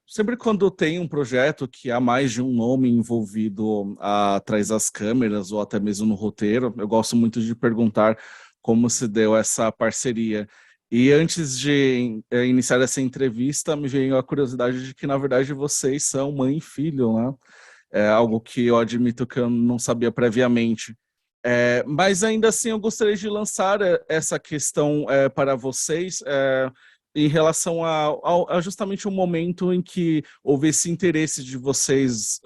Sempre quando tem um projeto que há mais de um nome envolvido atrás das câmeras ou até mesmo no roteiro, eu gosto muito de perguntar como se deu essa parceria. E antes de iniciar essa entrevista, me veio a curiosidade de que, na verdade, vocês são mãe e filho, né? É algo que eu admito que eu não sabia previamente. Mas ainda assim, eu gostaria de lançar essa questão para vocês. Em relação a justamente o momento em que houve esse interesse de vocês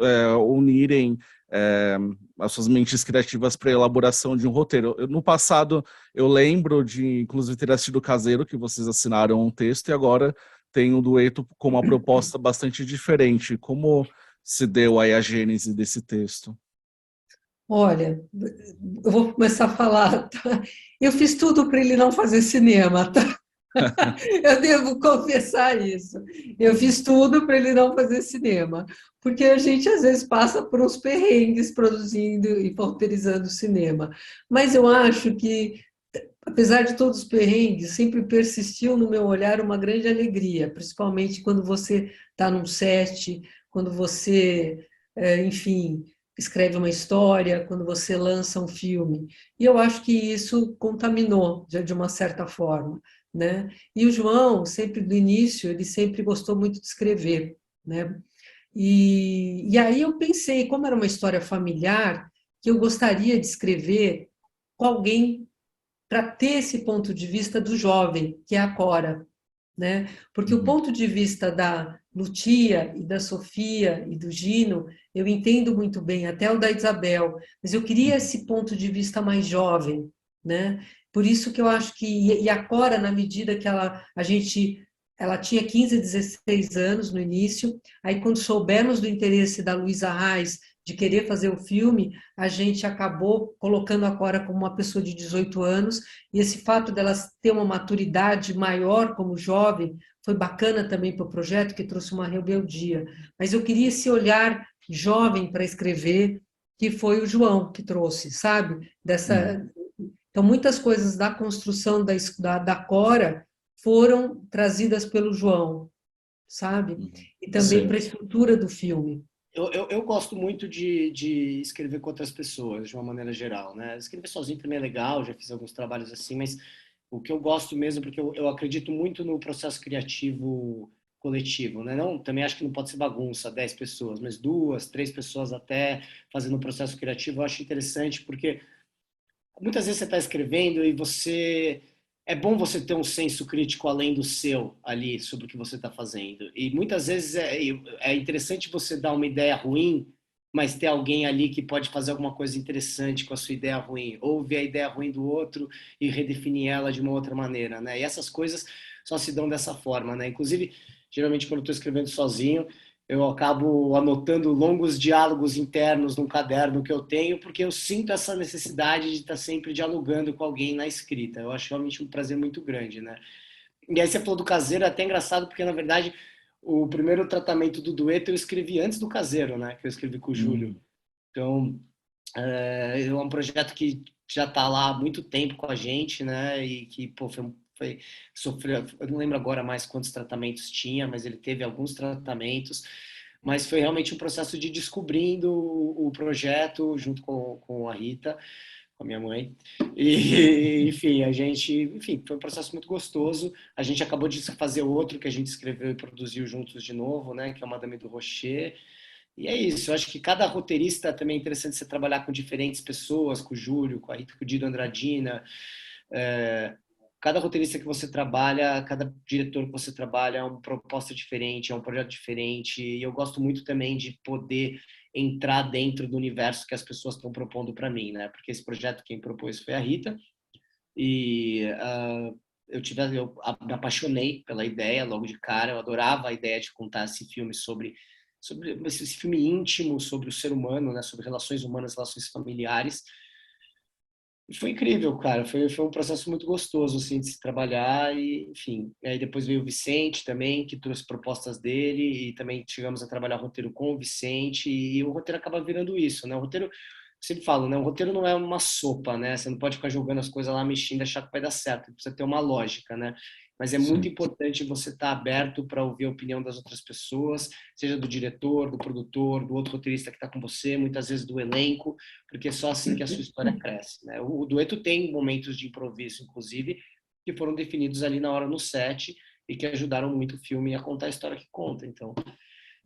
unirem é, as suas mentes criativas para a elaboração de um roteiro. No passado, eu lembro de, inclusive, ter assistido o Caseiro, que vocês assinaram um texto, e agora tem um dueto com uma proposta bastante diferente. Como se deu aí a gênese desse texto? Olha, eu vou começar a falar, tá? Eu fiz tudo para ele não fazer cinema, tá? Eu devo confessar isso. Eu fiz tudo para ele não fazer cinema, porque a gente às vezes passa por uns perrengues produzindo e roteirizando cinema. Mas eu acho que, apesar de todos os perrengues, sempre persistiu no meu olhar uma grande alegria, principalmente quando você está num set, quando você, enfim, escreve uma história, quando você lança um filme. E eu acho que isso contaminou de uma certa forma, né? E o João, sempre do início, ele sempre gostou muito de escrever, né? E aí eu pensei, como era uma história familiar, que eu gostaria de escrever com alguém para ter esse ponto de vista do jovem, que é a Cora, né? Porque o Uhum. ponto de vista da Lucia e da Sofia e do Gino, eu entendo muito bem, até o da Isabel, mas eu queria Uhum. esse ponto de vista mais jovem, né? Por isso que eu acho que e a Cora, na medida que ela tinha 15, 16 anos no início, aí quando soubemos do interesse da Luísa Reis de querer fazer o filme, a gente acabou colocando a Cora como uma pessoa de 18 anos, e esse fato dela ter uma maturidade maior como jovem foi bacana também para o projeto, que trouxe uma rebeldia. Mas eu queria esse olhar jovem para escrever, que foi o João que trouxe, sabe? Uhum. Então, muitas coisas da construção da Cora foram trazidas pelo João, sabe? Uhum. E também Sim. para a estrutura do filme. Eu gosto muito de escrever com outras pessoas, de uma maneira geral, né? Escrever sozinho também é legal, já fiz alguns trabalhos assim, mas o que eu gosto mesmo, porque eu acredito muito no processo criativo coletivo, né? Não, também acho que não pode ser bagunça, 10 pessoas, mas duas, três pessoas até fazendo um processo criativo, eu acho interessante, porque muitas vezes você está escrevendo e você é bom você ter um senso crítico além do seu ali sobre o que você está fazendo. E muitas vezes é interessante você dar uma ideia ruim, mas ter alguém ali que pode fazer alguma coisa interessante com a sua ideia ruim, ou ver a ideia ruim do outro e redefinir ela de uma outra maneira, né? E essas coisas só se dão dessa forma, né? Inclusive, geralmente quando eu estou escrevendo sozinho, eu acabo anotando longos diálogos internos num caderno que eu tenho, porque eu sinto essa necessidade de estar sempre dialogando com alguém na escrita. Eu acho realmente um prazer muito grande, né? E aí você falou do caseiro, é até engraçado, porque na verdade o primeiro tratamento do dueto eu escrevi antes do caseiro, né? Que eu escrevi com o Júlio. Uhum. Então, é um projeto que já está lá há muito tempo com a gente, né? E que, pô, sofreu, eu não lembro agora mais quantos tratamentos tinha, mas ele teve alguns tratamentos. Mas foi realmente um processo de descobrindo o projeto junto com a Rita, com a minha mãe. E, enfim, enfim, foi um processo muito gostoso. A gente acabou de fazer outro que a gente escreveu e produziu juntos de novo, né? Que é o Madame do Rocher. E é isso, eu acho que cada roteirista também é interessante você trabalhar com diferentes pessoas, com o Júlio, com a Rita, com o Dido Andradina. É, cada roteirista que você trabalha, cada diretor que você trabalha é uma proposta diferente, é um projeto diferente. E eu gosto muito também de poder entrar dentro do universo que as pessoas estão propondo para mim, né? Porque esse projeto quem propôs foi a Rita e me apaixonei pela ideia logo de cara. Eu adorava a ideia de contar esse filme sobre esse filme íntimo sobre o ser humano, né? Sobre relações humanas, relações familiares. E foi incrível, cara. Foi um processo muito gostoso, assim, de se trabalhar e, enfim. Aí depois veio o Vicente também, que trouxe propostas dele e também chegamos a trabalhar o roteiro com o Vicente e o roteiro acaba virando isso, né? O roteiro, eu sempre falo, né? O roteiro não é uma sopa, né? Você não pode ficar jogando as coisas lá, mexendo e achar que vai dar certo. Precisa ter uma lógica, né? mas é muito importante você estar aberto para ouvir a opinião das outras pessoas, seja do diretor, do produtor, do outro roteirista que está com você, muitas vezes do elenco, porque é só assim que a sua história cresce, né? O dueto tem momentos de improviso, inclusive, que foram definidos ali na hora no set e que ajudaram muito o filme a contar a história que conta. Então,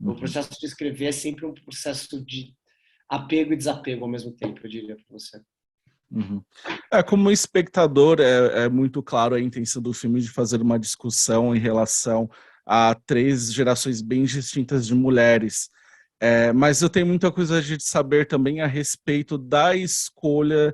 o processo de escrever é sempre um processo de apego e desapego ao mesmo tempo, eu diria para você. Como espectador, é muito claro a intenção do filme de fazer uma discussão em relação a 3 gerações bem distintas de mulheres. Mas eu tenho muita curiosidade de saber também a respeito da escolha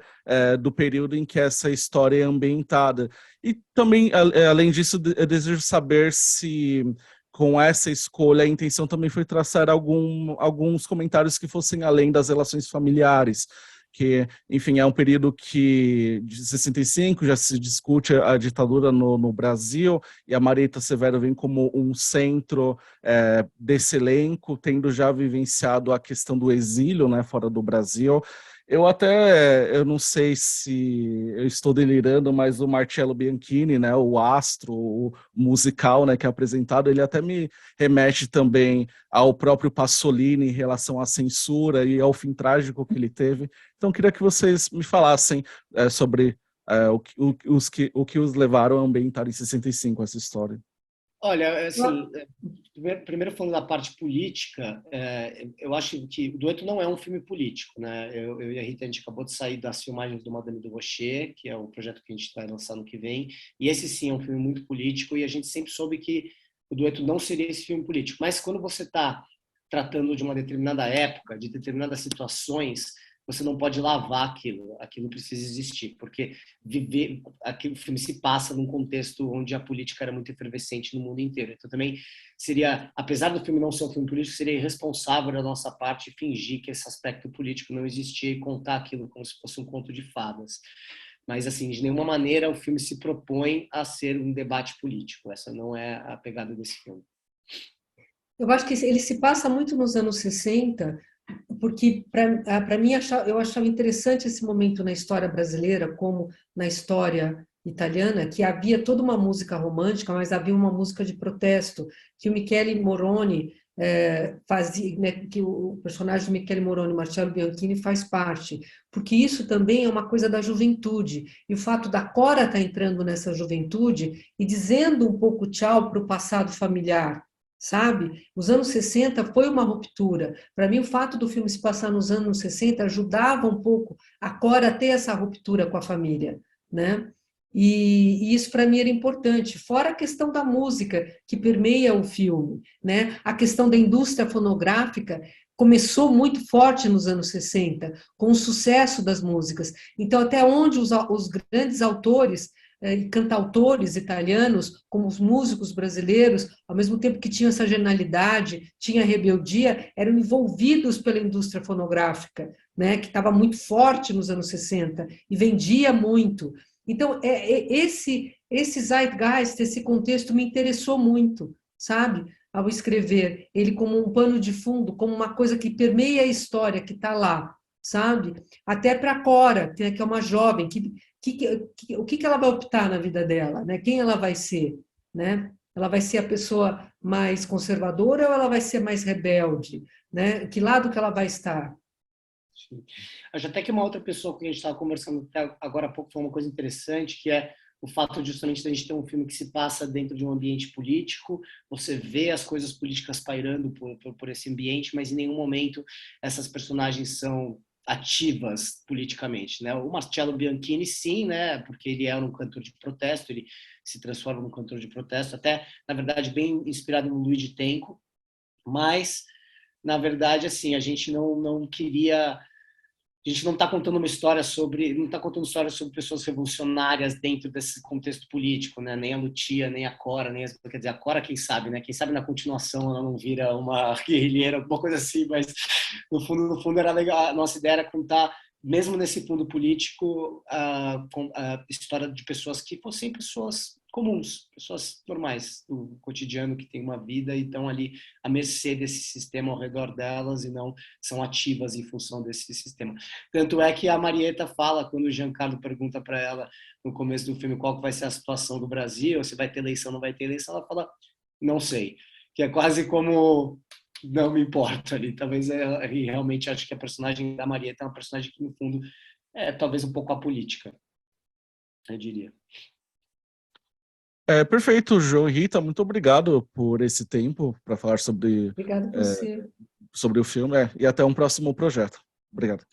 do período em que essa história é ambientada. E também, além disso, eu desejo saber se, com essa escolha, a intenção também foi traçar alguns comentários que fossem além das relações familiares, que, enfim, é um período que, de 65, já se discute a ditadura no Brasil, e a Marieta Severo vem como um centro desse elenco, tendo já vivenciado a questão do exílio, né, fora do Brasil. Eu não sei se eu estou delirando, mas o Marcello Bianchini, né, o astro, o musical, né, que é apresentado, ele até me remete também ao próprio Pasolini em relação à censura e ao fim trágico que ele teve. Então, queria que vocês me falassem sobre o que os levaram a ambientar em 65 essa história. Olha, assim, primeiro falando da parte política, eu acho que o Dueto não é um filme político, né? Eu e a Rita, a gente acabou de sair das filmagens do Madame de Rocher, que é o projeto que a gente vai lançar no que vem, e esse sim é um filme muito político, e a gente sempre soube que o Dueto não seria esse filme político. Mas quando você está tratando de uma determinada época, de determinadas situações, você não pode lavar aquilo precisa existir, porque aquele filme se passa num contexto onde a política era muito efervescente no mundo inteiro. Então também seria, apesar do filme não ser um filme político, seria irresponsável da nossa parte fingir que esse aspecto político não existia e contar aquilo como se fosse um conto de fadas. Mas, assim, de nenhuma maneira o filme se propõe a ser um debate político. Essa não é a pegada desse filme. Eu acho que ele se passa muito nos anos 60, porque, para mim, eu achava interessante esse momento na história brasileira, como na história italiana, que havia toda uma música romântica, mas havia uma música de protesto, que o Michele Moroni fazia, né, que o personagem do Michele Moroni, Marcello Bianchini, faz parte, porque isso também é uma coisa da juventude, e o fato da Cora estar entrando nessa juventude e dizendo um pouco tchau para o passado familiar, sabe? Os anos 60 foi uma ruptura. Para mim, o fato do filme se passar nos anos 60 ajudava um pouco a Cora a ter essa ruptura com a família, né? E isso para mim era importante. Fora a questão da música que permeia o filme, né? A questão da indústria fonográfica começou muito forte nos anos 60, com o sucesso das músicas. Então, até onde os grandes autores e cantautores italianos, como os músicos brasileiros, ao mesmo tempo que tinham essa genialidade, tinha rebeldia, eram envolvidos pela indústria fonográfica, né, que estava muito forte nos anos 60 e vendia muito. Então, esse zeitgeist, esse contexto me interessou muito, sabe? Ao escrever ele como um pano de fundo, como uma coisa que permeia a história que está lá, sabe? Até para a Cora, que é uma jovem, o que ela vai optar na vida dela, né? Quem ela vai ser, né? Ela vai ser a pessoa mais conservadora ou ela vai ser mais rebelde, né? Que lado que ela vai estar? Sim. Acho até que uma outra pessoa que a gente estava conversando até agora há pouco falou uma coisa interessante, que é o fato justamente de a gente ter um filme que se passa dentro de um ambiente político, você vê as coisas políticas pairando por esse ambiente, mas em nenhum momento essas personagens são ativas politicamente, né? O Marcello Bianchini, sim, né? Porque ele é um cantor de protesto, ele se transforma num cantor de protesto, até, na verdade, bem inspirado no Luigi Tenco, mas, na verdade, assim, a gente não queria... A gente não está contando uma história não está contando histórias sobre pessoas revolucionárias dentro desse contexto político, né? Nem a Lucia, nem a Cora, quer dizer, a Cora, quem sabe, né? Quem sabe na continuação ela não vira uma guerrilheira, alguma coisa assim, mas no fundo era legal. A nossa ideia era contar, mesmo nesse fundo político, a história de pessoas que fossem pessoas comuns, pessoas normais do cotidiano que têm uma vida e estão ali à mercê desse sistema ao redor delas e não são ativas em função desse sistema. Tanto é que a Marieta fala, quando o Giancarlo pergunta para ela no começo do filme qual que vai ser a situação do Brasil, se vai ter eleição ou não vai ter eleição, ela fala, não sei, que é quase como não me importa ali. Talvez realmente acho que a personagem da Marieta é uma personagem que no fundo é talvez um pouco apolítica, eu diria. Perfeito, João e Rita, muito obrigado por esse tempo para falar Obrigada a você. sobre o filme, e até um próximo projeto. Obrigado.